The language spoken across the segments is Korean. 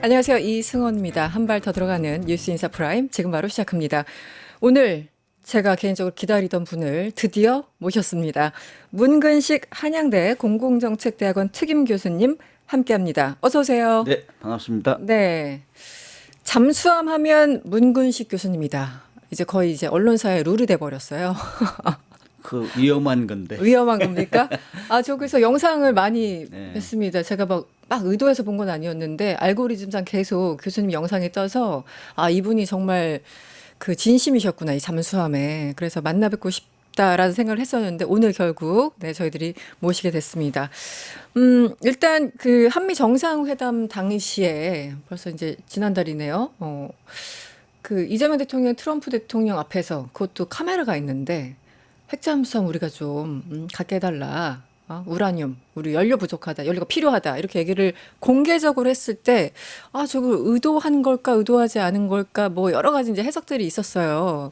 안녕하세요. 이승원입니다. 한 발 더 들어가는 뉴스 인사 프라임 지금 바로 시작합니다. 오늘 제가 개인적으로 기다리던 분을 드디어 모셨습니다. 문근식 한양대 공공정책대학원 특임 교수님 함께합니다. 어서 오세요. 네, 반갑습니다. 네. 잠수함 하면 문근식 교수님이다. 이제 거의 이제 언론사의 룰이 돼 버렸어요. 그 위험한 건데. 위험한 겁니까? 아, 저기서 영상을 많이 네. 했습니다. 제가 막 의도해서 본 건 아니었는데 알고리즘상 계속 교수님 영상이 떠서 아, 이분이 정말 그 진심이셨구나, 이 잠수함에. 그래서 만나 뵙고 싶다라는 생각을 했었는데 오늘 결국 네, 저희들이 모시게 됐습니다. 일단 그 한미 정상회담 당시에 벌써 이제 지난달이네요. 그 이재명 대통령, 트럼프 대통령 앞에서 그것도 카메라가 있는데 핵잠수함 우리가 좀 갖게 해달라. 우라늄, 우리 연료 부족하다, 연료가 필요하다 이렇게 얘기를 공개적으로 했을 때 아, 저걸 의도한 걸까, 의도하지 않은 걸까, 뭐 여러 가지 이제 해석들이 있었어요.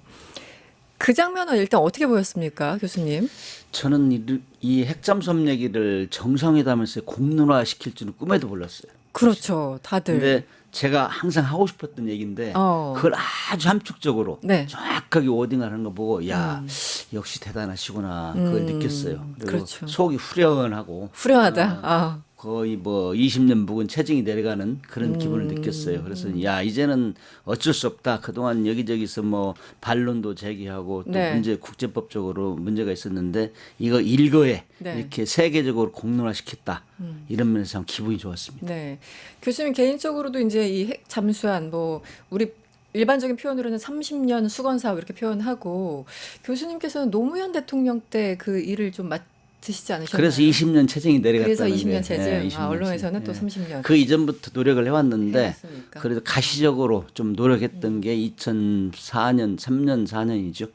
그 장면은 일단 어떻게 보였습니까, 교수님? 저는 이 핵잠수함 얘기를 정상회담에서 공론화시킬 줄은 꿈에도 몰랐어요. 그렇죠, 다들. 근데 제가 항상 하고 싶었던 얘기인데 그걸 아주 함축적으로 네. 정확하게 워딩을 하는 거 보고 야 역시 대단하시구나 그걸 느꼈어요. 그리고 그렇죠. 속이 후련하고 후련하다. 아, 거의 뭐 20년 묵은 체증이 내려가는 그런 기분을 느꼈어요. 그래서 야 이제는 어쩔 수 없다. 그동안 여기저기서 뭐 반론도 제기하고 또 네. 문제 국제법적으로 문제가 있었는데 이거 일거에 네. 이렇게 세계적으로 공론화시켰다. 이런 면에서 참 기분이 좋았습니다. 네. 교수님 개인적으로도 이제 이 핵 잠수함 뭐 우리 일반적인 표현으로는 30년 수건 사업 이렇게 표현하고 교수님께서는 노무현 대통령 때 그 일을 좀 맡으시지 않으셨나요? 그래서 20년 체증이 내려갔다는 그래서 20년 게. 체증. 예, 20년 언론에서는 체증. 또 예. 30년. 그 이전부터 노력을 해왔는데 해왔으니까. 그래도 가시적으로 좀 노력했던 게 2004년, 3년, 4년이죠.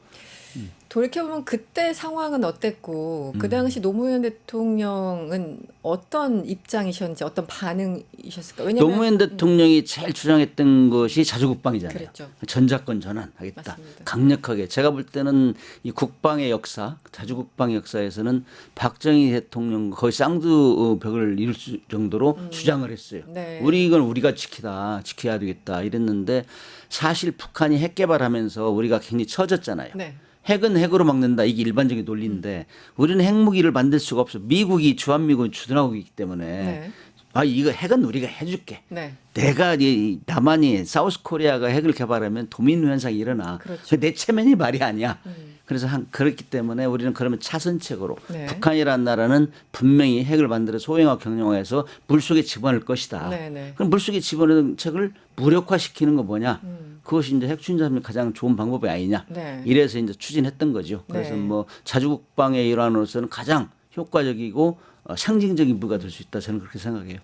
돌이켜보면 그때 상황은 어땠고 그 당시 노무현 대통령은 어떤 입장이셨는지 어떤 반응이셨을까? 왜냐면 노무현 대통령이 제일 주장했던 것이 자주국방이잖아요. 그랬죠. 전작권 전환하겠다. 맞습니다. 강력하게. 제가 볼 때는 이 국방의 역사, 자주국방의 역사에서는 박정희 대통령 거의 쌍두벽을 이룰 정도로 주장을 했어요. 네. 이건 우리가 지켜야 되겠다 이랬는데 사실 북한이 핵 개발하면서 우리가 굉장히 처졌잖아요. 네. 핵은 핵으로 막는다. 이게 일반적인 논리인데 우리는 핵무기를 만들 수가 없어. 미국이 주한미군 주둔하고 있기 때문에 네. 이거 핵은 우리가 해줄게. 네. 내가 남한이 사우스 코리아가 핵을 개발하면 도미노 현상이 일어나. 그렇죠. 내 체면이 말이 아니야. 그래서 그렇기 때문에 우리는 그러면 차선책으로 네. 북한이라는 나라는 분명히 핵을 만들어 소형화 경영화해서 물속에 집어넣을 것이다. 네, 네. 그럼 물속에 집어넣는 책을 무력화시키는 거 뭐냐? 그것이 이제 핵추진자의 가장 좋은 방법이 아니냐? 네. 이래서 이제 추진했던 거죠. 그래서 네. 뭐 자주국방의 일환으로서는 가장 효과적이고 상징적인 부가 될 수 있다. 저는 그렇게 생각해요.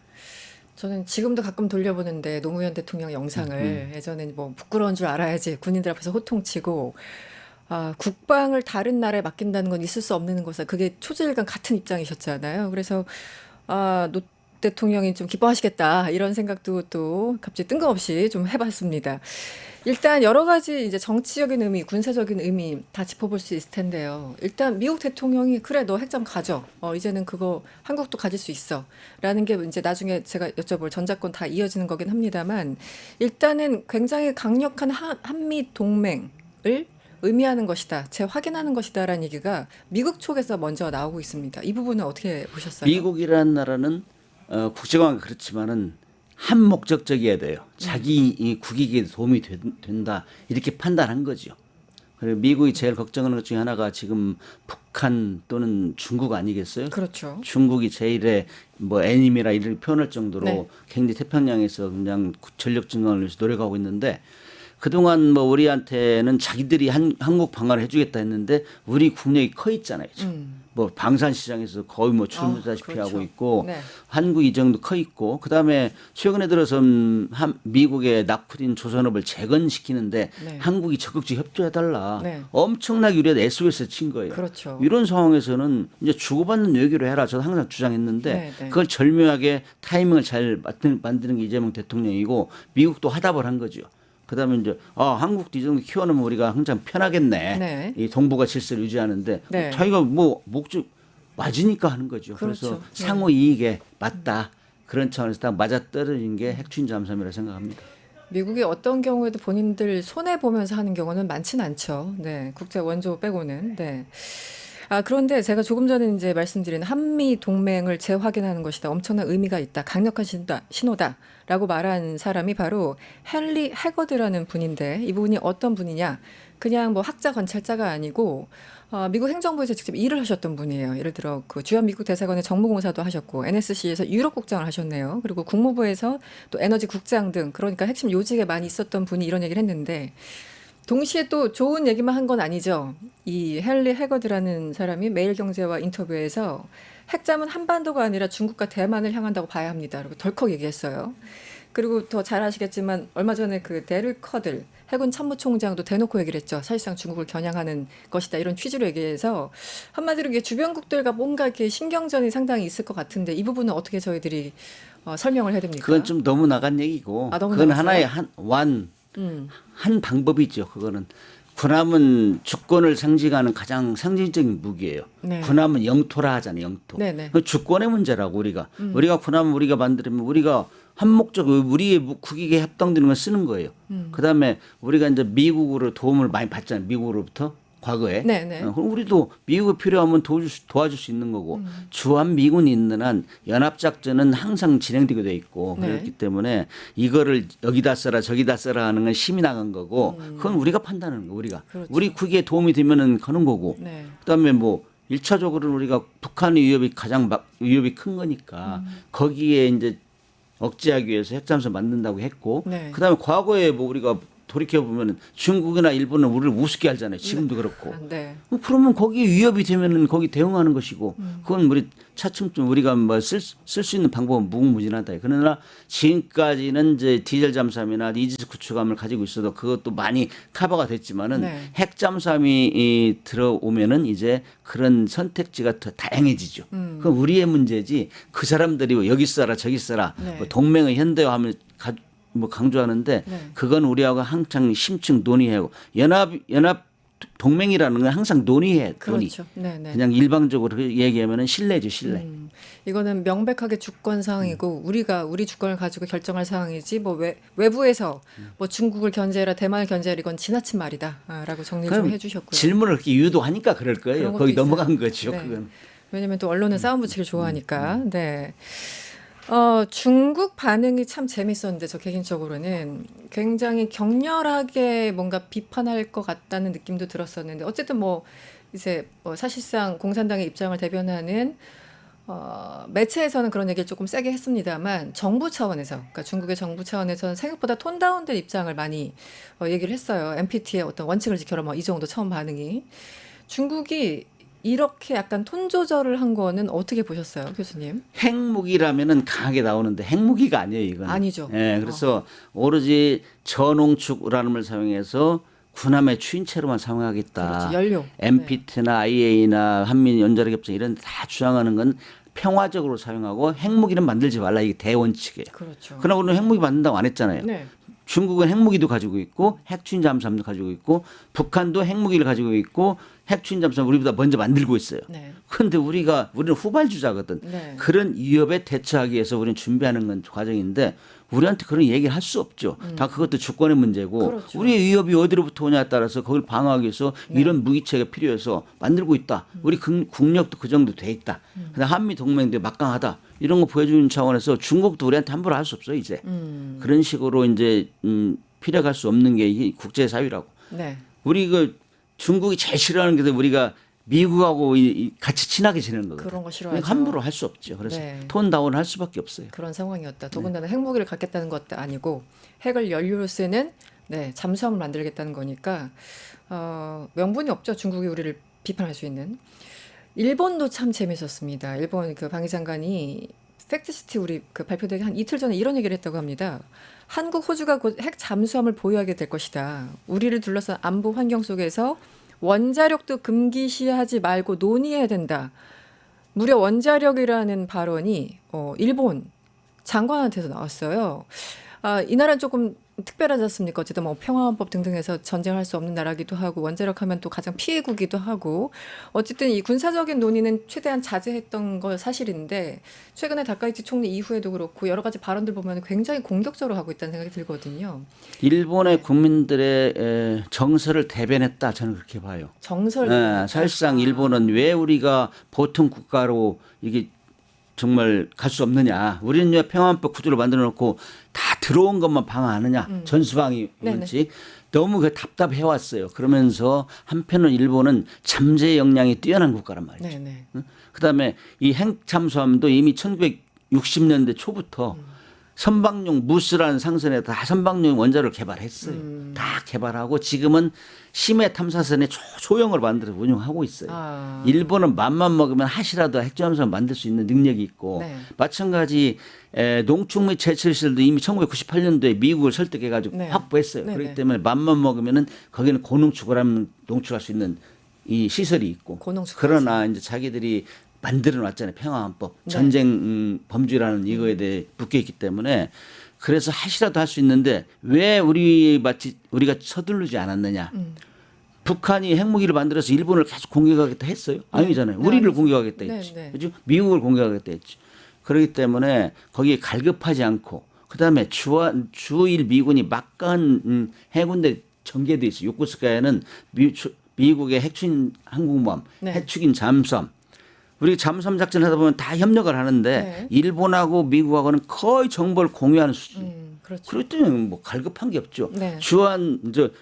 저는 지금도 가끔 돌려보는데 노무현 대통령 영상을 예전에 뭐 부끄러운 줄 알아야지 군인들 앞에서 호통치고 국방을 다른 나라에 맡긴다는 건 있을 수 없는 것이다. 그게 초지일관 같은 입장이셨잖아요. 그래서 노 대통령이 좀 기뻐하시겠다 이런 생각도 또 갑자기 뜬금없이 좀 해봤습니다. 일단 여러 가지 이제 정치적인 의미, 군사적인 의미 다 짚어볼 수 있을 텐데요. 일단 미국 대통령이 그래 너 핵잠 가져. 이제는 그거 한국도 가질 수 있어.라는 게 이제 나중에 제가 여쭤볼 전작권 다 이어지는 거긴 합니다만 일단은 굉장히 강력한 한미 동맹을 의미하는 것이다, 재확인하는 것이다라는 얘기가 미국 쪽에서 먼저 나오고 있습니다. 이 부분은 어떻게 보셨어요? 미국이라는 나라는 국제관계 그렇지만은 한 목적적이어야 돼요. 자기 이 국익에 도움이 된다 이렇게 판단한 거죠. 그리고 미국이 제일 걱정하는 것 중에 하나가 지금 북한 또는 중국 아니겠어요? 그렇죠. 중국이 제일의 뭐 애님이라 이렇게 표현할 정도로 네. 굉장히 태평양에서 그냥 전력 증강을 위해서 노력하고 있는데 그동안 뭐 우리한테는 자기들이 한국 방어를 해주겠다 했는데 우리 국력이 커 있잖아요. 뭐 방산 시장에서 거의 뭐 출무다시피 그렇죠. 하고 있고 네. 한국 이 정도 커 있고 그다음에 최근에 들어서 미국의 낙후된 조선업을 재건시키는데 네. 한국이 적극적으로 협조해달라. 네. 엄청나게 우리가 SOS 친 거예요. 그렇죠. 이런 상황에서는 이제 주고받는 외교를 해라. 저도 항상 주장했는데 네, 네. 그걸 절묘하게 타이밍을 잘 만드는 게 이재명 대통령이고 미국도 화답을 한 거죠. 그다음에 이제 한국도 이 정도 키워놓으면 우리가 항상 편하겠네. 네. 이 동북아 질서를 유지하는데 네. 자기가 뭐 목적 맞으니까 하는 거죠. 그렇죠. 그래서 네. 상호 이익에 맞다. 그런 차원에서 딱 맞아떨어진 게 핵추진 잠수함이라고 생각합니다. 미국이 어떤 경우에도 본인들 손해 보면서 하는 경우는 많진 않죠. 네, 국제 원조 빼고는. 네. 그런데 제가 조금 전에 이제 말씀드린 한미 동맹을 재확인하는 것이다. 엄청난 의미가 있다. 강력한 신호다라고 말한 사람이 바로 헨리 해거드라는 분인데 이 분이 어떤 분이냐? 그냥 뭐 학자 관찰자가 아니고 미국 행정부에서 직접 일을 하셨던 분이에요. 예를 들어 그 주한 미국 대사관의 정무공사도 하셨고 NSC에서 유럽 국장을 하셨네요. 그리고 국무부에서 또 에너지 국장 등 그러니까 핵심 요직에 많이 있었던 분이 이런 얘기를 했는데 동시에 또 좋은 얘기만 한 건 아니죠. 이 헨리 해거드라는 사람이 매일경제와 인터뷰에서 핵잠은 한반도가 아니라 중국과 대만을 향한다고 봐야 합니다. 그리고 덜컥 얘기했어요. 그리고 더 잘 아시겠지만 얼마 전에 그 데를 커들 해군 참모총장도 대놓고 얘기를 했죠. 사실상 중국을 겨냥하는 것이다. 이런 취지로 얘기해서 한마디로 이게 주변국들과 뭔가 이렇게 신경전이 상당히 있을 것 같은데 이 부분은 어떻게 저희들이 설명을 해야 됩니까? 그건 좀 너무 나간 얘기고 너무 그건 나갔어요? 하나의 한 방법이죠. 그거는 군함은 주권을 상징하는 가장 상징적인 무기예요. 네. 군함은 영토라 하잖아요. 영토. 네네. 그 주권의 문제라고 우리가 군함을 우리가 만들면 우리가 한 목적 우리의 국익에 합당되는 걸 쓰는 거예요. 그다음에 우리가 이제 미국으로 도움을 많이 받잖아요. 미국으로부터 과거에. 네네. 그럼 우리도 미국이 필요하면 도와줄 수 있는 거고 주한 미군이 있는 한 연합작전은 항상 진행되게 돼 있고 네. 그렇기 때문에 이거를 여기다 써라 저기다 써라 하는 건 힘이 나간 거고 그건 우리가 판단하는 거 우리가 그렇죠. 우리 국익에 도움이 되면은 하는 거고 네. 그다음에 뭐 1차적으로는 우리가 북한의 위협이 가장 위협이 큰 거니까 거기에 이제 억제하기 위해서 핵잠수를 만든다고 했고 네. 그다음에 과거에 뭐 우리가 돌이켜 보면은 중국이나 일본은 우리를 우습게 알잖아요. 지금도 그렇고. 네. 그러면 거기 위협이 되면은 거기 대응하는 것이고 그건 우리 차츰 좀 우리가 뭐 쓸 수 있는 방법은 무궁무진하다. 그러나 지금까지는 이제 디젤 잠수함이나 이지스 구축함을 가지고 있어도 그것도 많이 커버가 됐지만은 네. 핵 잠수함이 들어오면은 이제 그런 선택지가 더 다양해지죠. 그건 우리의 문제지 그 사람들이 뭐 여기 써라 저기 써라 네. 뭐 동맹의 현대화하면 뭐 강조하는데 네. 그건 우리하고 항상 심층 논의하고 연합 동맹이라는 건 항상 논의해. 논의. 그렇죠. 네네. 그냥 일방적으로 얘기하면은 신뢰죠, 신뢰. 이거는 명백하게 주권 사항이고 우리가 우리 주권을 가지고 결정할 사항이지 뭐 외부에서 뭐 중국을 견제해라 대만을 견제해라 이건 지나친 말이다라고 정리 좀 그럼 해주셨고요. 질문을 그렇게 유도하니까 그럴 그런 거예요. 것도 거기 있어요. 넘어간 거죠, 네. 그건. 왜냐면 또 언론은 싸움 붙이기 좋아하니까. 네. 중국 반응이 참 재밌었는데 저 개인적으로는 굉장히 격렬하게 뭔가 비판할 것 같다는 느낌도 들었었는데 어쨌든 뭐 이제 뭐 사실상 공산당의 입장을 대변하는 매체에서는 그런 얘기를 조금 세게 했습니다만 정부 차원에서 그러니까 중국의 정부 차원에서는 생각보다 톤 다운된 입장을 많이 얘기를 했어요. NPT의 어떤 원칙을 지켜라 뭐 이 정도 처음 반응이. 중국이 이렇게 약간 톤 조절을 한 거는 어떻게 보셨어요, 교수님? 핵무기라면은 강하게 나오는데 핵무기가 아니에요, 이건. 아니죠. 예, 그래서 오로지 전홍축 우라늄을 사용해서 군함의 추인체로만 사용하겠다. 그렇죠. 연료. NPT나 IAEA나 한미 연자력 협정 이런 데 다 주장하는 건 평화적으로 사용하고 핵무기는 만들지 말라 이게 대원칙이에요. 그렇죠. 그러나 우리는 핵무기 만든다고 안 했잖아요. 네. 중국은 핵무기도 가지고 있고 핵추진 잠수함도 가지고 있고 북한도 핵무기를 가지고 있고 핵추진 잠수함 우리보다 먼저 만들고 있어요. 네. 그런데 우리는 후발주자거든. 네. 그런 위협에 대처하기 위해서 우리는 준비하는 건 과정인데 우리한테 그런 얘기를 할 수 없죠. 다 그것도 주권의 문제고 그렇죠. 우리의 위협이 어디로부터 오냐에 따라서 그걸 방어하기 위해서 이런 무기체가 필요해서 만들고 있다. 우리 국력도 그 정도 돼 있다. 근데 한미 동맹도 막강하다. 이런 거 보여주는 차원에서 중국도 우리한테 함부로 할 수 없어요 이제. 그런 식으로 이제 피력할 수 없는 게 이 국제사회라고. 네. 우리 중국이 제일 싫어하는 게 우리가 미국하고 같이 친하게 지내는 거거든요. 그런 거 싫어하죠. 그러니까 함부로 할 수 없죠. 그래서 네. 톤 다운을 할 수밖에 없어요. 그런 상황이었다. 더군다나 핵무기를 갖겠다는 것도 아니고 핵을 연료로 쓰는 잠수함을 만들겠다는 거니까 명분이 없죠. 중국이 우리를 비판할 수 있는. 일본도 참 재밌었습니다. 일본 그 방위장관이 팩트시티 우리 그 발표되기 한 이틀 전에 이런 얘기를 했다고 합니다. 한국, 호주가 곧 핵 잠수함을 보유하게 될 것이다. 우리를 둘러싼 안보 환경 속에서 원자력도 금기시하지 말고 논의해야 된다. 무려 원자력이라는 발언이 일본 장관한테서 나왔어요. 이 나라는 조금 특별하지 않습니까? 어쨌든 뭐 평화헌법 등등해서 전쟁할 수 없는 나라기도 하고 원자력하면 또 가장 피해국이기도 하고 어쨌든 이 군사적인 논의는 최대한 자제했던 거 사실인데 최근에 다카이치 총리 이후에도 그렇고 여러 가지 발언들 보면 굉장히 공격적으로 하고 있다는 생각이 들거든요. 일본의 국민들의 정서를 대변했다 저는 그렇게 봐요. 정설. 사실상 일본은 왜 우리가 보통 국가로 이게 정말 갈 수 없느냐. 우리는 왜 평화헌법 구조를 만들어 놓고 다 들어온 것만 방어하느냐. 전수방위일지. 너무 그 답답해 왔어요. 그러면서 한편은 일본은 잠재 역량이 뛰어난 국가란 말이죠. 네네. 그다음에 이 핵잠수함도 이미 1960년대 초부터 선박용 무스라는 상선에 다 선박용 원자로를 개발했어요. 다 개발하고 지금은 심해 탐사선에 소형으로 만들어서 운용하고 있어요. 아. 일본은 맘만 먹으면 하시라도 핵잠수함 만들 수 있는 능력이 있고 네. 마찬가지 농축 및 제철 시설도 이미 1998년도에 미국을 설득해가지고 네. 확보했어요. 네, 그렇기 네. 때문에 맘만 먹으면은 거기는 고농축을 하면 농축할 수 있는 이 시설이 있고 고농축까지. 그러나 이제 자기들이 만들어 놨잖아요. 평화헌법. 네. 전쟁 범죄라는 이거에 대해 묶여 있기 때문에 그래서 하시라도 할 수 있는데 왜 우리가 서두르지 않았느냐. 북한이 핵무기를 만들어서 일본을 계속 공격하겠다 했어요? 아니잖아요. 네, 우리를 아니죠. 공격하겠다 네, 했지. 네. 그죠? 미국을 공격하겠다 했지. 그렇기 때문에 거기에 갈급하지 않고 그다음에 주일 미군이 막강한 해군대 전개돼 있어요. 요코스카야는 미국의 핵추진 항공모함, 네. 핵추진 잠수함. 우리 잠수함 작전을 하다 보면 다 협력을 하는데 네. 일본하고 미국하고는 거의 정보를 공유하는 수준. 그렇죠. 그럴 때는 뭐 갈급한 게 없죠. 네.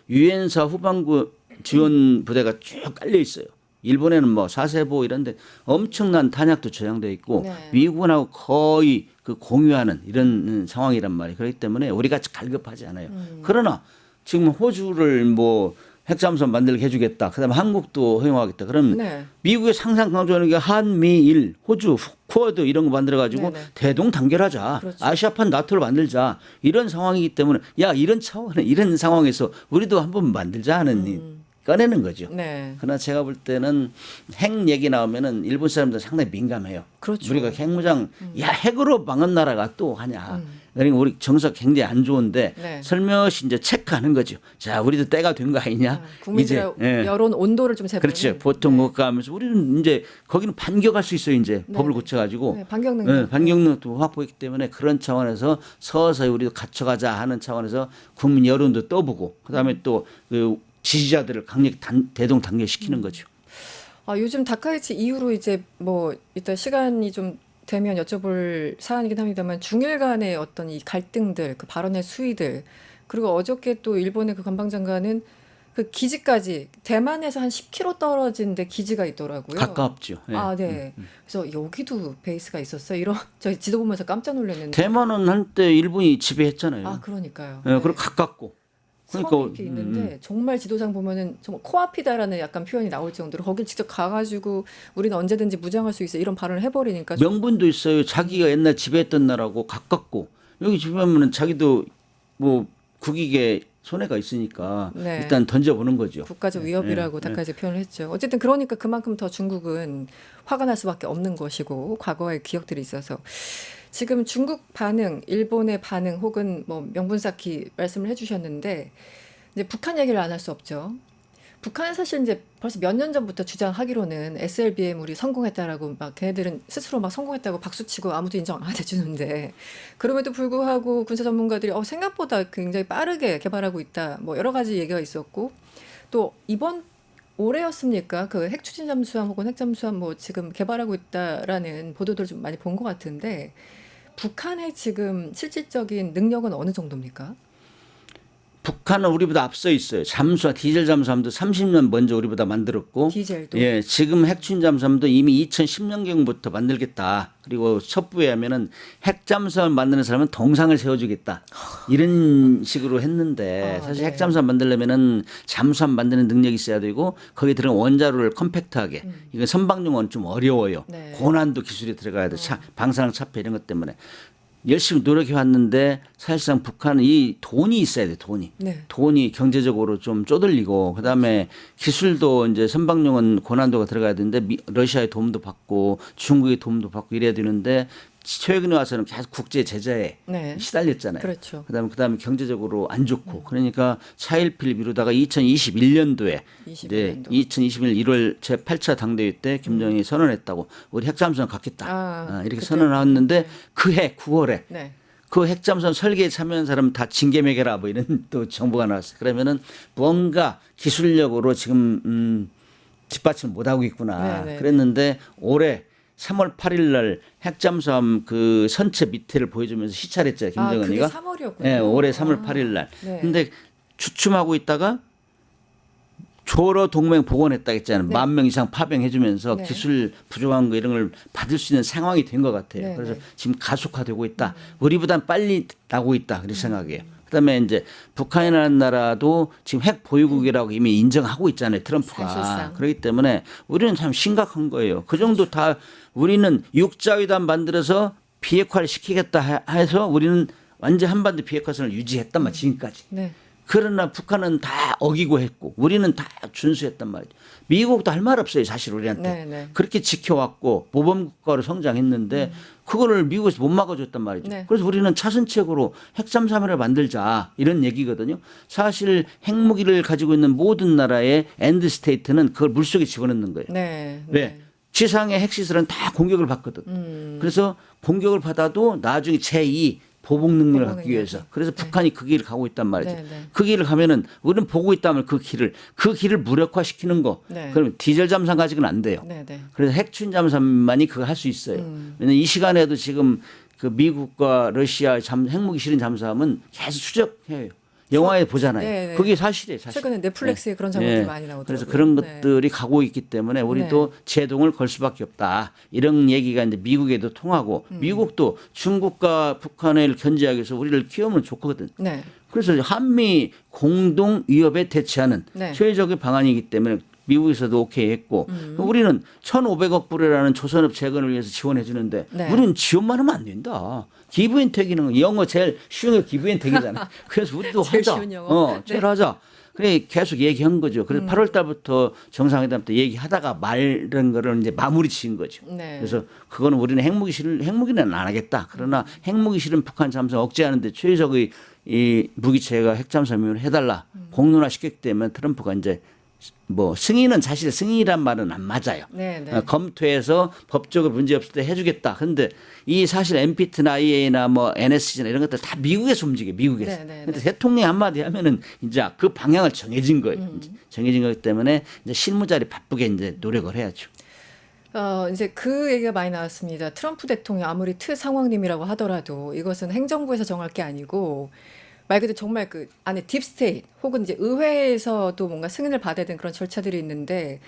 유엔사 후반부 지원 부대가 쭉 깔려 있어요. 일본에는 뭐 사세보 이런데 엄청난 탄약도 저장돼 있고 네. 미국하고 거의 그 공유하는 이런 상황이란 말이에요. 그렇기 때문에 우리가 갈급하지 않아요. 그러나 지금 호주를 뭐 핵잠수함 만들게 해주겠다. 그다음에 한국도 허용하겠다. 그러면 네. 미국의 상상 강조하는 게 한미일, 호주, 쿼드 이런 거 만들어가지고 네네. 대동단결하자. 그렇죠. 아시아판 나토를 만들자. 이런 상황이기 때문에 야 이런 차원에 이런 상황에서 우리도 한번 만들자 하는 꺼내는 거죠. 네. 그러나 제가 볼 때는 핵 얘기 나오면은 일본 사람들 상당히 민감해요. 그렇죠. 우리가 핵무장 야 핵으로 막은 나라가 또 하냐. 그러니까 우리 정서 굉장히 안 좋은데 네. 설며시 이제 체크하는 거죠. 자 우리도 때가 된 거 아니냐. 국민들의 예. 여론 온도를 좀 재보는. 그렇죠. 보통 그거 하면서 우리는 이제 거기는 반격할 수 있어요. 이제 네. 법을 고쳐가지고 네, 반격 능력. 반격력도 확보했기 때문에 그런 차원에서 서서히 우리도 갖춰가자 하는 차원에서 국민 여론도 떠보고 그다음에 또 그 지지자들을 강력 대동 단결시키는 거죠. 아, 요즘 다카이치 이후로 이제 뭐 이따 시간이 좀 되면 여쭤볼 사안이긴 합니다만 중일 간의 어떤 이 갈등들, 그 발언의 수위들, 그리고 어저께 또 일본의 그 관방장관은 그 기지까지 대만에서 한 10km 떨어진 데 기지가 있더라고요. 가깝죠. 예. 아, 네. 그래서 여기도 베이스가 있었어요. 이런 저희 지도 보면서 깜짝 놀랐는데. 대만은 한때 일본이 지배했잖아요. 아, 그러니까요. 예, 그리고 가깝고. 섬이 그러니까 이렇게 있는데 정말 지도상 보면은 정말 코앞이다라는 약간 표현이 나올 정도로 거길 직접 가가지고 우리는 언제든지 무장할 수 있어 이런 발언을 해버리니까 명분도 있어요. 자기가 옛날 지배했던 나라고 가깝고 여기 지배하면은 자기도 뭐 국익에 손해가 있으니까 네. 일단 던져보는 거죠. 국가적 위협이라고 다까지 표현을 했죠. 어쨌든 그러니까 그만큼 더 중국은 화가 날 수밖에 없는 것이고 과거의 기억들이 있어서 지금 중국 반응, 일본의 반응 혹은 뭐 명분 쌓기 말씀을 해주셨는데 이제 북한 얘기를 안 할 수 없죠. 북한은 사실 이제 벌써 몇 년 전부터 주장하기로는 SLBM 우리 성공했다라고 막 걔네들은 스스로 막 성공했다고 박수치고 아무도 인정 안 해주는데 그럼에도 불구하고 군사 전문가들이 생각보다 굉장히 빠르게 개발하고 있다. 뭐 여러 가지 얘기가 있었고 또 이번 올해였습니까? 그 핵추진 잠수함 혹은 핵잠수함 뭐 지금 개발하고 있다라는 보도들 좀 많이 본 것 같은데 북한의 지금 실질적인 능력은 어느 정도입니까? 북한은 우리보다 앞서 있어요. 디젤 잠수함도 30년 먼저 우리보다 만들었고, 디젤도? 예, 지금 핵추진 잠수함도 이미 2010년경부터 만들겠다. 그리고 첩부에 하면은 핵 잠수함 만드는 사람은 동상을 세워주겠다. 이런 식으로 했는데 사실 네. 핵 잠수함 만들려면은 잠수함 만드는 능력이 있어야 되고 거기에 들어간 원자로를 컴팩트하게. 이건 선박용은 좀 어려워요. 네. 고난도 기술이 들어가야 돼. 방사능 차폐 이런 것 때문에. 열심히 노력해 왔는데 사실상 북한은 이 돈이 있어야 돼, 돈이. 네. 돈이 경제적으로 좀 쪼들리고 그다음에 기술도 이제 선박용은 고난도가 들어가야 되는데 러시아의 도움도 받고 중국의 도움도 받고 이래야 되는데 최근에 와서는 계속 국제 제재에 네. 시달렸잖아요. 그렇죠. 그다음에 경제적으로 안 좋고 그러니까 차일피일 미루다가 2021년도에 2021년 1월 제 8차 당대회 때 김정일이 선언했다고 우리 핵잠수함 갖겠다 이렇게 그때. 선언했는데 그 해 9월에 네. 그 핵잠수함 설계에 참여한 사람 다 징계 매겨라 뭐 이런 또 정보가 나왔어요. 그러면은 뭔가 기술력으로 지금 뒷받침을 못 하고 있구나. 네네. 그랬는데 올해 3월 8일 날 핵잠수함 그 선체 밑에를 보여주면서 시찰했잖아요. 김정은이가. 그게 3월이었군요. 네, 올해 3월 8일 날. 네. 근데 주춤하고 있다가 조러 동맹 복원했다 했잖아요. 네. 10,000명 이상 파병해주면서 네. 기술 부족한 거 이런 걸 받을 수 있는 상황이 된 것 같아요. 네, 그래서 네. 지금 가속화되고 있다. 우리보단 빨리 나고 있다. 그렇게 생각해요. 그다음에 이제 북한이라는 나라도 지금 핵 보유국이라고 이미 인정하고 있잖아요. 트럼프가. 사실상. 그렇기 때문에 우리는 참 심각한 거예요. 그 정도 다 우리는 육자회담 만들어서 비핵화를 시키겠다 해서 우리는 완전 한반도 비핵화선을 유지했단 말이에요. 지금까지. 네. 그러나 북한은 다 어기고 했고 우리는 다 준수했단 말이죠. 미국도 할 말 없어요. 사실 우리한테. 네, 네. 그렇게 지켜왔고 모범국가로 성장했는데 그거를 미국에서 못 막아줬단 말이죠. 네. 그래서 우리는 차선책으로 핵잠수함을 만들자 이런 얘기거든요. 사실 핵무기를 가지고 있는 모든 나라의 엔드 스테이트는 그걸 물속에 집어넣는 거예요. 네. 왜? 지상의 핵시설은 다 공격을 받거든. 그래서 공격을 받아도 나중에 제2 보복 능력을 보복 갖기 위해서. 능력이. 그래서 네. 북한이 그 길을 가고 있단 말이죠. 네, 네. 그 길을 가면은 우리는 보고 있다면 그 길을 무력화시키는 거. 네. 그러면 디젤 잠수함 가지고는 안 돼요. 네, 네. 그래서 핵추진 잠수함만이 그걸 할 수 있어요. 왜냐면 이 시간에도 지금 그 미국과 러시아 핵무기 실은 잠수함은 계속 추적해요. 영화에 보잖아요. 네, 네. 그게 사실이에요. 사실. 최근에 넷플릭스에 그런 장면들이 많이 나오더라고요. 그래서 그런 네. 것들이 가고 있기 때문에 우리도 제동을 걸 수밖에 없다. 이런 얘기가 이제 미국에도 통하고 미국도 중국과 북한을 견제하기 위해서 우리를 키우면 좋거든. 네. 그래서 한미 공동 위협에 대처하는 네. 최적의 방안이기 때문에 미국에서도 오케이 했고 우리는 1,500억 불이라는 조선업 재건을 위해서 지원해 주는데 네. 우리는 지원만 하면 안 된다. 기부인택이는 영어 제일 쉬운 게 기부인택이잖아요. 그래서 우리도 제일 하자. 쉬운 영어. 네. 제일 하자. 그래 계속 얘기한 거죠. 그래서 8월 달부터 정상회담 때 얘기하다가 말은 거를 이제 마무리 지은 거죠. 네. 그래서 그거는 우리는 핵무기는 안 하겠다. 그러나 핵무기 실은 북한 잠수함 억제하는데 최적의 이 무기체가 핵잠수함을 해달라. 공론화 시켰기 때문에 트럼프가 이제 뭐 승인은 사실 승인이란 말은 안 맞아요. 네, 네. 검토해서 법적으로 문제 없을 때 해주겠다. 그런데 이 사실 NPT나 IAEA나 뭐 NSC나 이런 것들 다 미국에서 움직여 미국에서. 네, 네, 근데 네. 대통령이 한마디 하면은 이제 그 방향을 정해진 거예요. 이제 정해진 거기 때문에 이제 실무자리 바쁘게 이제 노력을 해야죠. 이제 그 얘기가 많이 나왔습니다. 트럼프 대통령 아무리 트 상황님이라고 하더라도 이것은 행정부에서 정할 게 아니고 말 그대로 정말 그 안에 딥스테이트 혹은 이제 의회에서도 뭔가 승인을 받아야 되는 그런 절차들이 있는데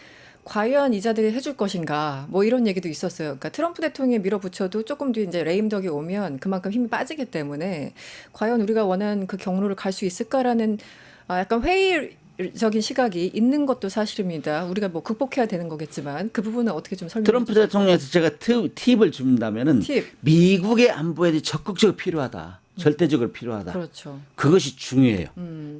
과연 이 자들이 해줄 것인가 뭐 이런 얘기도 있었어요. 그러니까 트럼프 대통령이 밀어붙여도 조금 뒤 이제 레임덕이 오면 그만큼 힘이 빠지기 때문에 과연 우리가 원하는 그 경로를 갈 수 있을까라는 약간 회의적인 시각이 있는 것도 사실입니다. 우리가 뭐 극복해야 되는 거겠지만 그 부분은 어떻게 좀 설명해 트럼프 주세요. 대통령한테 제가 팁을 준다면은 팁. 미국의 안보에 적극적으로 필요하다. 절대적으로 필요하다. 그렇죠. 그것이 중요해요.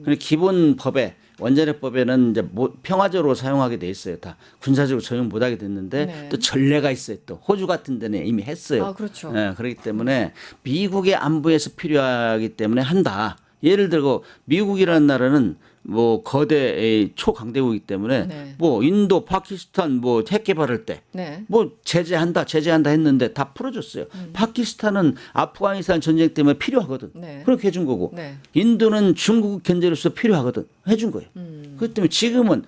그리고 기본 법에 원자력법에는 이제 평화적으로 사용하게 돼 있어요. 다 군사적으로 적용 못하게 됐는데 네. 또 전례가 있어요. 또 호주 같은 데는 이미 했어요. 아, 그렇죠. 그렇기 때문에 미국의 안보에서 필요하기 때문에 한다. 예를 들고 미국이라는 나라는 뭐 거대 초강대국이기 때문에 네. 뭐 인도, 파키스탄 뭐 핵 개발할 때 네. 뭐 제재한다 했는데 다 풀어줬어요. 파키스탄은 아프가니스탄 전쟁 때문에 필요하거든. 네. 그렇게 해준 거고 네. 인도는 중국 견제로서 필요하거든. 해준 거예요. 그렇기 때문에 지금은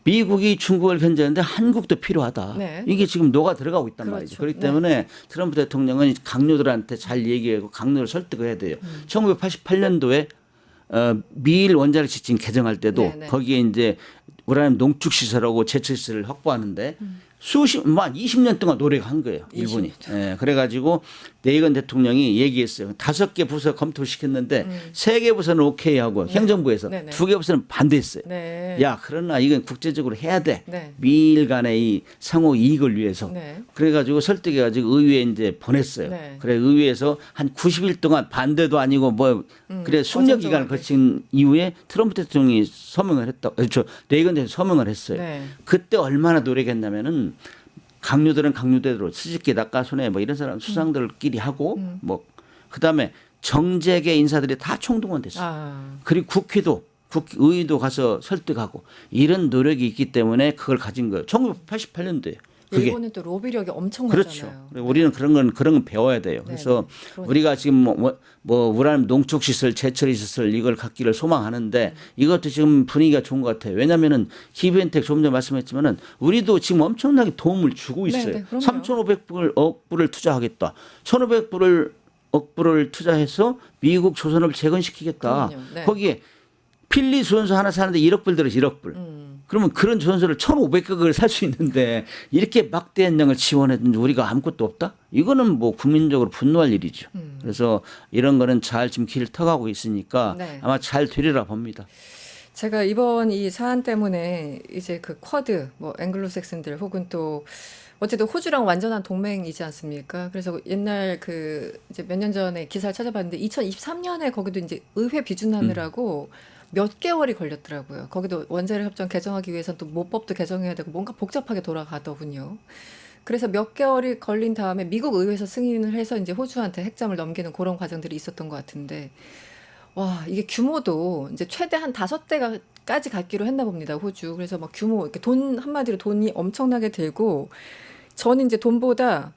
미국이 중국을 견제하는데 한국도 필요하다. 네. 이게 지금 녹아 들어가고 있단 그렇죠. 말이죠. 그렇기 때문에 트럼프 대통령은 강요들한테 잘 얘기하고 강요를 설득을 해야 돼요. 1988년도에 미일 원자력 지침 개정할 때도 네, 네. 거기에 이제 우라늄 농축 시설하고 제철 시설을 확보하는데 한 20년 동안 노력한 거예요. 일본이. 예, 그래가지고 레이건 대통령이 얘기했어요. 5개 부서 검토시켰는데 3개 부서는 오케이 하고 행정부에서 네, 네. 2개 부서는 반대했어요. 네. 야, 그러나 이건 국제적으로 해야 돼. 네. 미일 간의 이 상호 이익을 위해서. 네. 그래가지고 설득해가지고 의회에 이제 보냈어요. 네. 그래 의회에서 한 90일 동안 반대도 아니고 뭐 그래 숙려 기간을 어정쩡하게. 거친 이후에 트럼프 대통령이 서명을 했다. 레이건 대통령이 서명을 했어요. 네. 그때 얼마나 노력했냐면은 강요들은 강요대로 스즈키 나카소네 뭐 이런 사람 수상들끼리 하고 뭐 그다음에 정재계 인사들이 다 총동원됐어요. 아, 그리고 국의도 가서 설득하고 이런 노력이 있기 때문에 그걸 가진 거예요. 1988년도에. 그게 일본은 또 로비력이 그렇죠. 엄청나잖아요. 우리는 그런 건 배워야 돼요. 그래서 그러니까. 우리가 지금 뭐 우라늄 농축 시설, 제철 시설 이걸 갖기를 소망하는데 이것도 지금 분위기가 좋은 것 같아요. 왜냐하면은 기브앤텍 조금 전에 말씀했지만은 우리도 지금 엄청나게 도움을 주고 있어요. 네, 그럼요. 3,500억 불을 투자하겠다. 1,500억 불을 투자해서 미국 조선업을 재건시키겠다. 그럼요. 네. 거기에 필리 조선소 하나 사는데 1억 불 들어서 1억 불. 그러면 그런 조선소를 1,500억을 살 수 있는데 이렇게 막대한 양을 지원했는데 우리가 아무것도 없다? 이거는 뭐 국민적으로 분노할 일이죠. 그래서 이런 거는 잘 지금 길을 터가고 있으니까 네. 아마 잘 되리라 봅니다. 제가 이번 이 사안 때문에 이제 그 쿼드, 뭐 앵글로색슨들 혹은 또 어쨌든 호주랑 완전한 동맹이지 않습니까? 그래서 옛날 그 이제 몇 년 전에 기사를 찾아봤는데 2023년에 거기도 이제 의회 비준하느라고 몇 개월이 걸렸더라고요. 거기도 원자력 협정 개정하기 위해서는 또 모법도 개정해야 되고 뭔가 복잡하게 돌아가더군요. 그래서 몇 개월이 걸린 다음에 미국 의회에서 승인을 해서 이제 호주한테 핵잠을 넘기는 그런 과정들이 있었던 것 같은데 와, 이게 규모도 이제 최대 한 5대까지 갖기로 했나 봅니다, 호주. 그래서 막 규모, 이렇게 돈, 한마디로 돈이 엄청나게 들고, 저는 이제 돈보다,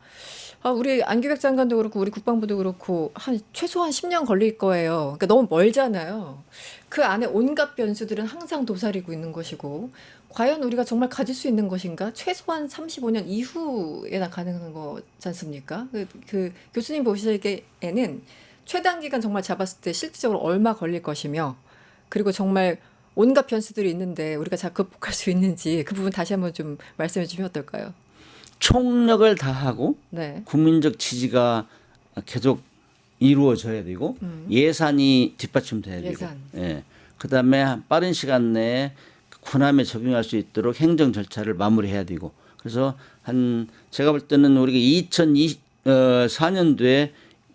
우리 안규백 장관도 그렇고, 우리 국방부도 그렇고, 최소한 10년 걸릴 거예요. 그러니까 너무 멀잖아요. 그 안에 온갖 변수들은 항상 도사리고 있는 것이고, 과연 우리가 정말 가질 수 있는 것인가? 최소한 35년 이후에나 가능한 거지 않습니까? 그 교수님 보시기에는 최단 기간 정말 잡았을 때 실질적으로 얼마 걸릴 것이며 그리고 정말 온갖 변수들이 있는데 우리가 잘 극복할 수 있는지 그 부분 다시 한번 좀 말씀해 주시면 어떨까요? 총력을 다하고 네. 국민적 지지가 계속 이루어져야 되고 예산이 뒷받침돼야 되고 예산. 예. 그다음에 빠른 시간 내에 군함에 적용할 수 있도록 행정 절차를 마무리해야 되고 그래서 제가 볼 때는 우리가 2024년도에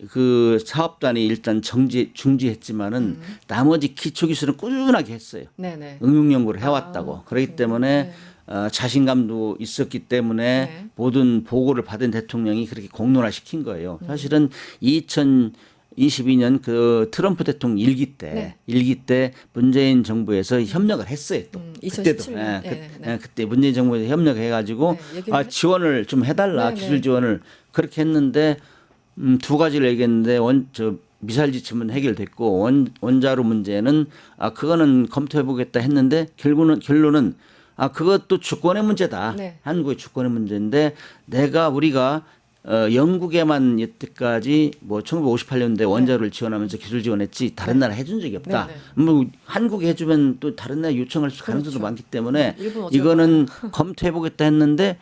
그 사업단이 일단 중지했지만은 나머지 기초 기술은 꾸준하게 했어요. 네네. 응용 연구를 해왔다고. 그렇기 그렇군요. 때문에 네. 자신감도 있었기 때문에 네. 모든 보고를 받은 대통령이 그렇게 공론화시킨 거예요. 사실은 2022년 그 트럼프 대통령 네. 일기 때 문재인 정부에서 협력을 했어요. 또 그때도 2017년. 그때 문재인 정부에서 협력해가지고 네, 얘기를 지원을 좀 해달라 네, 기술 네. 지원을 그렇게 했는데 두 가지를 얘기했는데 미사일 지침은 해결됐고 원자로 문제는 그거는 검토해 보겠다 했는데 결론은 그것도 주권의 문제다. 네. 한국의 주권의 문제인데 우리가 영국에만 여태까지 뭐 1958년대 원자로를 지원하면서 기술 지원했지 다른 나라 해준 적이 없다. 네, 뭐 한국이 해주면 또 다른 나라 요청할 가능성도 그렇죠. 많기 때문에 일본 어쩌고 이거는 검토해 보겠다 했는데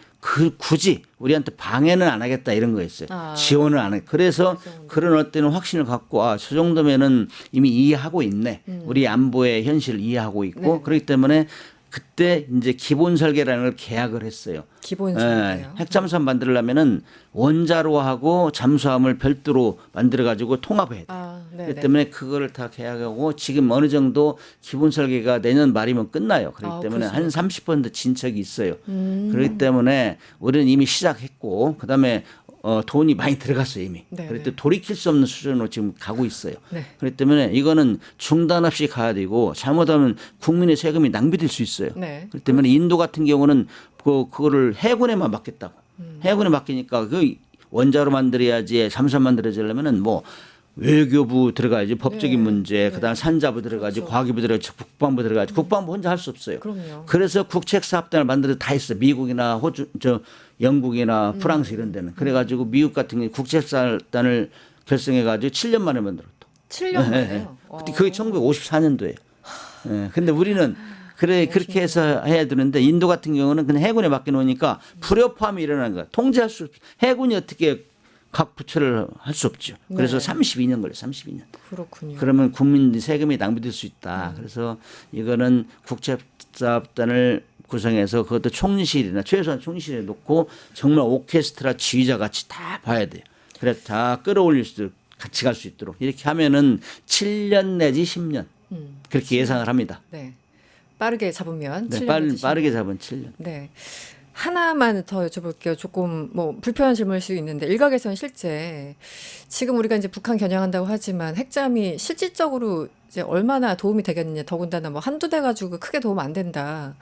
굳이 우리한테 방해는 안 하겠다 이런 거였어요. 지원을 안 해. 그래서 그런 어떤 확신을 갖고 저 정도면은 이미 이해하고 있네. 우리 안보의 현실을 이해하고 있고 네. 그렇기 때문에 그때 이제 기본 설계라는 걸 계약을 했어요. 기본 설계요. 핵잠수함 만들려면은 원자로하고 잠수함을 별도로 만들어 가지고 통합해야 돼. 네네. 그렇기 때문에 그거를 다 계약하고 지금 어느 정도 기본 설계가 내년 말이면 끝나요. 그렇기 때문에 한 30% 진척이 있어요. 그렇기 때문에 우리는 이미 시작했고 그다음에 돈이 많이 들어갔어요 이미. 네, 그럴 네. 때 돌이킬 수 없는 수준으로 지금 가고 있어요. 네. 그렇기 때문에 이거는 중단 없이 가야 되고 잘못하면 국민의 세금이 낭비될 수 있어요. 네. 그렇기 때문에 인도 같은 경우는 그거를 해군에만 맡겼다고. 해군에 맡기니까 그 원자로 만들어야지 잠수함 만들어지려면은 뭐 외교부 들어가야지 법적인 네. 문제, 그다음 산자부 들어가지, 그렇죠. 과기부 들어가지, 국방부 들어가지. 국방부 혼자 할 수 없어요. 그럼요. 그래서 국책사업단을 만들어 다 했어. 미국이나 호주, 영국이나 프랑스 이런 데는. 그래가지고 미국 같은 경우 국책사업단을 결성해가지고 7년 만에 만들었다. 7년 만에요. 그게 1954년도에. 근데 우리는 그렇게 해서 해야 되는데 인도 같은 경우는 그냥 해군에 맡겨놓으니까 불협화음이 일어나는 거야. 통제할 수 해군이 어떻게 각 부처를 할 수 없죠. 그래서 네. 32년 걸려 32년. 그렇군요. 그러면 국민 세금이 낭비될 수 있다. 그래서 이거는 국책사업단을 구성해서 그것도 총리실이나 최소한 총리실에 놓고 정말 오케스트라 지휘자 같이 다 봐야 돼요. 그래서 다 끌어올릴 수 있도록 같이 갈 수 있도록 이렇게 하면은 7년 내지 10년 그렇게 예상을 합니다. 네. 빠르게 잡으면 네, 7년 빠르게 잡은 7년. 네. 하나만 더 여쭤볼게요. 조금 뭐 불편한 질문일 수 있는데 일각에서는 실제 지금 우리가 이제 북한 겨냥한다고 하지만 핵잠이 실질적으로 이제 얼마나 도움이 되겠느냐. 더군다나 뭐 한두 대 가지고 크게 도움 안 된다.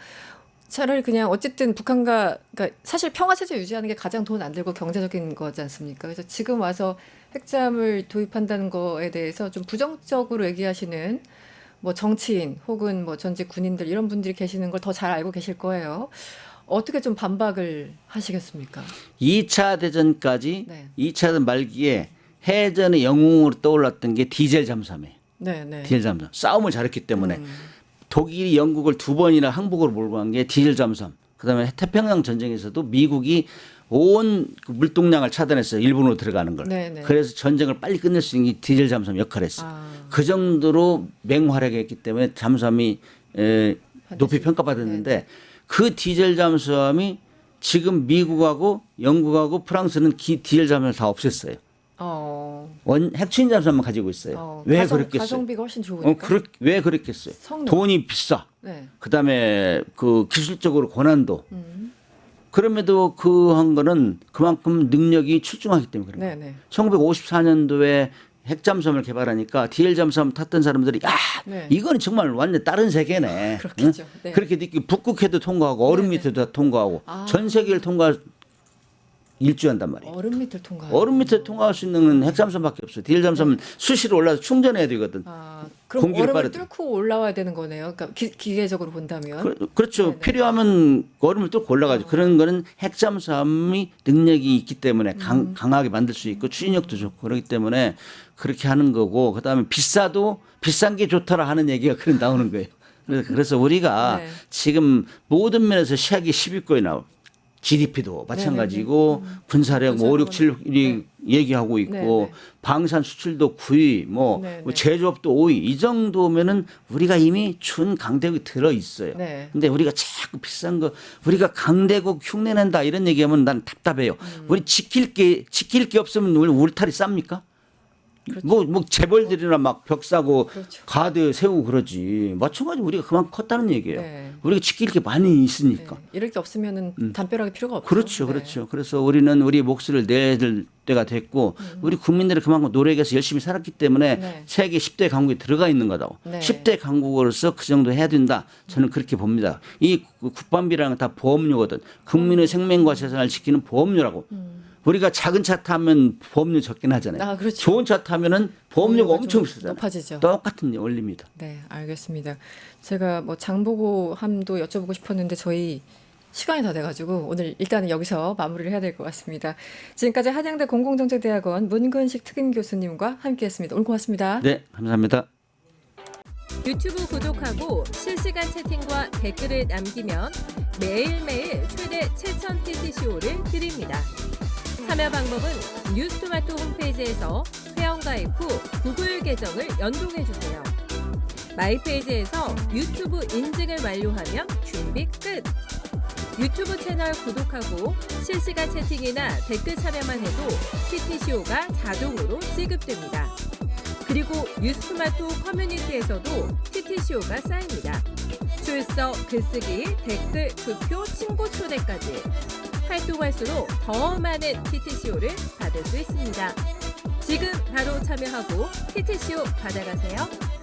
차라리 그냥 어쨌든 북한과 그러니까 사실 평화 체제 유지하는 게 가장 돈 안 들고 경제적인 거지 않습니까? 그래서 지금 와서 핵잠을 도입한다는 거에 대해서 좀 부정적으로 얘기하시는 뭐 정치인 혹은 뭐 전직 군인들 이런 분들이 계시는 걸 더 잘 알고 계실 거예요. 어떻게 좀 반박을 하시겠습니까? 2차 대전까지 네. 2차 대전 말기에 해전의 영웅으로 떠올랐던 게 디젤 잠수함이에요. 네, 네. 디젤 잠수함. 싸움을 잘했기 때문에 독일이 영국을 2번이나 항복으로 몰고 간 게 디젤 잠수함. 그다음에 태평양 전쟁에서도 미국이 온 그 물동량을 차단했어요. 일본으로 들어가는 걸. 네, 네. 그래서 전쟁을 빨리 끝낼 수 있는 게 디젤 잠수함 역할을 했어요. 아. 그 정도로 맹활약했기 때문에 잠수함이 높이 평가받았는데 그 디젤 잠수함이 지금 미국하고 영국하고 프랑스는 디젤 잠수함을 다 없앴어요. 핵추진 잠수함만 가지고 있어요. 왜 그랬겠어요? 가성비가 훨씬 좋으니까. 왜 그랬겠어요? 성능. 돈이 비싸. 네. 그다음에 그 기술적으로 고난도. 그럼에도 그 한 거는 그만큼 능력이 출중하기 때문에 그런 거예요. 네, 네. 1954년도에 핵잠수함을 개발하니까 디젤 잠수함 탔던 사람들이 야 네. 이거는 정말 완전 다른 세계네. 그렇겠죠. 응? 네. 그렇게 느끼고 북극해도 통과하고 얼음 네, 네. 밑에도 다 통과하고 아. 전 세계를 일주한단 말이에요. 얼음 밑을 통과. 얼음 밑에 통과할 수 있는 핵잠수함밖에 없어요. 디젤 잠수함은 수시로 올라서 충전해야 되거든. 그럼 공기를 얼음을 빠르게. 뚫고 올라와야 되는 거네요. 그러니까 기계적으로 본다면. 그렇죠. 네네. 필요하면 얼음을 뚫고 올라가죠. 그런 거는 핵잠수함이 능력이 있기 때문에 강하게 만들 수 있고 추진력도 좋고 그렇기 때문에 그렇게 하는 거고 그다음에 비싸도 비싼 게 좋다라 하는 얘기가 그런 나오는 거예요. 그래서 우리가 네. 지금 모든 면에서 세계 10위권에 나오. GDP도 마찬가지고 군사력 뭐 5, 6, 7위 얘기하고 있고 네네. 방산 수출도 9위 뭐 네네. 제조업도 5위 이 정도면은 우리가 이미 준 강대국이 들어 있어요. 네. 근데 우리가 자꾸 비싼 거 우리가 강대국 흉내낸다 이런 얘기하면 난 답답해요. 우리 지킬 게 없으면 우리 울타리 쌉니까? 그렇죠. 뭐 재벌들이나 막 벽 사고 그렇죠. 가드 세우고 그러지. 마찬가지 우리가 그만 컸다는 얘기예요. 네. 우리가 지킬 게 많이 있으니까. 네. 이럴 게 없으면은 담벼락이 필요가 없죠. 그렇죠, 네. 그렇죠. 그래서 우리는 우리 목소리를 내야 될 때가 됐고 우리 국민들이 그만큼 노력해서 열심히 살았기 때문에 네. 세계 10대 강국에 들어가 있는 거다고. 네. 10대 강국으로서 그 정도 해야 된다. 저는 그렇게 봅니다. 이 국방비라는 건 다 보험료거든. 국민의 생명과 재산을 지키는 보험료라고. 우리가 작은 차 타면 보험료 적긴 하잖아요. 아, 그렇죠. 좋은 차 타면은 보험료가 보험료가 엄청 좀 비싸잖아요. 높아지죠. 똑같은 원리입니다. 네, 알겠습니다. 제가 뭐 장보고함도 여쭤보고 싶었는데 저희 시간이 다 돼가지고 오늘 일단은 여기서 마무리를 해야 될 것 같습니다. 지금까지 한양대 공공정책대학원 문근식 특임 교수님과 함께했습니다. 오늘 고맙습니다. 네, 감사합니다. 유튜브 구독하고 실시간 채팅과 댓글을 남기면 매일매일 최대 7,000 TTCO를 드립니다. 참여 방법은 뉴스토마토 홈페이지에서 회원가입 후 구글 계정을 연동해주세요. 마이페이지에서 유튜브 인증을 완료하면 준비 끝! 유튜브 채널 구독하고 실시간 채팅이나 댓글 참여만 해도 TTCO가 자동으로 지급됩니다. 그리고 뉴스토마토 커뮤니티에서도 TTCO가 쌓입니다. 출석, 글쓰기, 댓글, 투표, 친구 초대까지 활동할수록 더 많은 TTCO를 받을 수 있습니다. 지금 바로 참여하고 TTCO 받아가세요.